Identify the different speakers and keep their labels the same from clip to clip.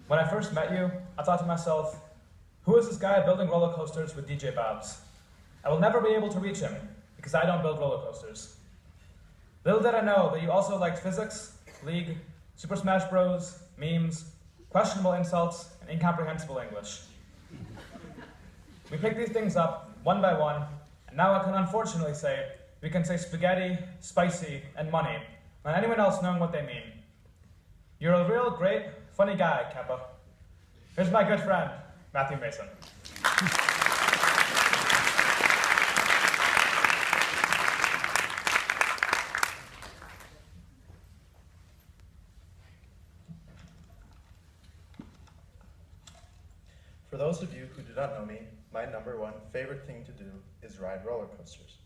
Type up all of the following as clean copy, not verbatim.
Speaker 1: When I first met you, I thought to myself, who is this guy building roller coasters with DJ Bobs? I will never be able to reach him, because I don't build roller coasters. Little did I know that you also liked physics, League, Super Smash Bros., memes, questionable insults, and incomprehensible English. We picked these things up, one by one, and now I can unfortunately say we can say spaghetti, spicy, and money, without anyone else knowing what they mean. You're a real great, funny guy, Keppa. Here's my good friend, Matthew Mason.
Speaker 2: For those of you who do not know me, my number one favorite thing to do is ride roller coasters.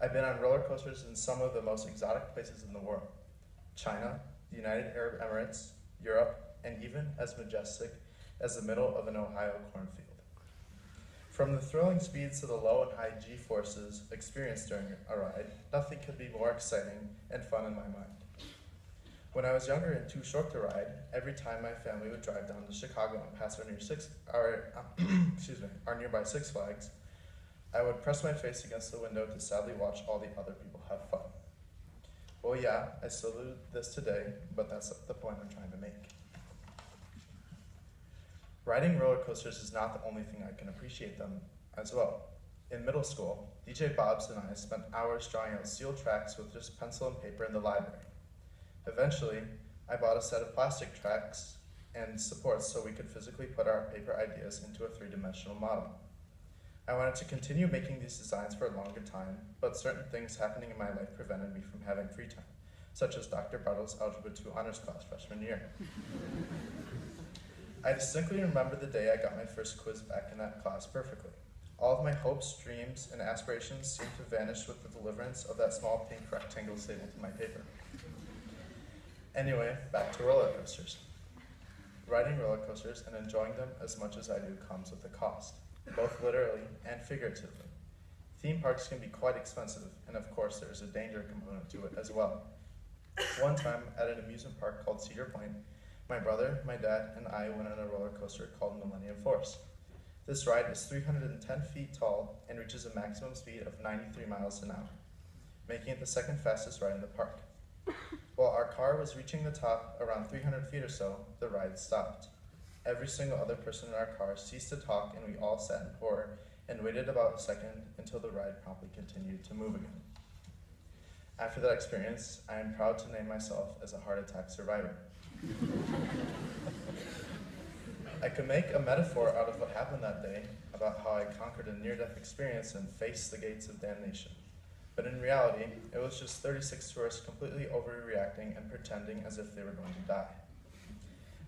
Speaker 2: I've been on roller coasters in some of the most exotic places in the world: China, the United Arab Emirates, Europe, and even as majestic as the middle of an Ohio cornfield. From the thrilling speeds to the low and high G-forces experienced during a ride, nothing could be more exciting and fun in my mind. When I was younger and too short to ride, every time my family would drive down to Chicago and pass our nearby Six Flags, I would press my face against the window to sadly watch all the other people have fun. Well, yeah, I still do this today, but that's the point I'm trying to make. Riding roller coasters is not the only thing I can appreciate them as well. In middle school, DJ Bobs and I spent hours drawing out steel tracks with just pencil and paper in the library. Eventually, I bought a set of plastic tracks and supports so we could physically put our paper ideas into a three-dimensional model. I wanted to continue making these designs for a longer time, but certain things happening in my life prevented me from having free time, such as Dr. Bartle's Algebra 2 honors class freshman year. I distinctly remember the day I got my first quiz back in that class perfectly. All of my hopes, dreams, and aspirations seemed to vanish with the deliverance of that small pink rectangle stapled to my paper. Anyway, back to roller coasters. Riding roller coasters and enjoying them as much as I do comes with a cost, both literally and figuratively. Theme parks can be quite expensive, and of course there is a danger component to it as well. One time at an amusement park called Cedar Point, my brother, my dad, and I went on a roller coaster called Millennium Force. This ride is 310 feet tall and reaches a maximum speed of 93 miles an hour, making it the second fastest ride in the park. While our car was reaching the top around 300 feet or so, the ride stopped. Every single other person in our car ceased to talk, and we all sat in horror and waited about a second until the ride promptly continued to move again. After that experience, I am proud to name myself as a heart attack survivor. I could make a metaphor out of what happened that day about how I conquered a near-death experience and faced the gates of damnation. But in reality, it was just 36 tourists completely overreacting and pretending as if they were going to die.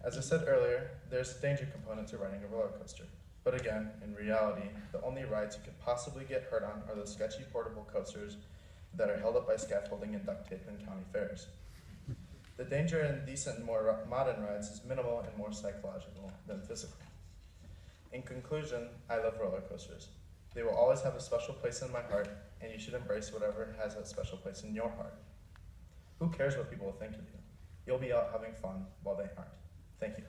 Speaker 2: As I said earlier, there's a danger component to riding a roller coaster. But again, in reality, the only rides you could possibly get hurt on are those sketchy portable coasters that are held up by scaffolding and duct tape in county fairs. The danger in decent and more modern rides is minimal and more psychological than physical. In conclusion, I love roller coasters. They will always have a special place in my heart, and you should embrace whatever has that special place in your heart. Who cares what people will think of you? You'll be out having fun while they aren't. Thank you.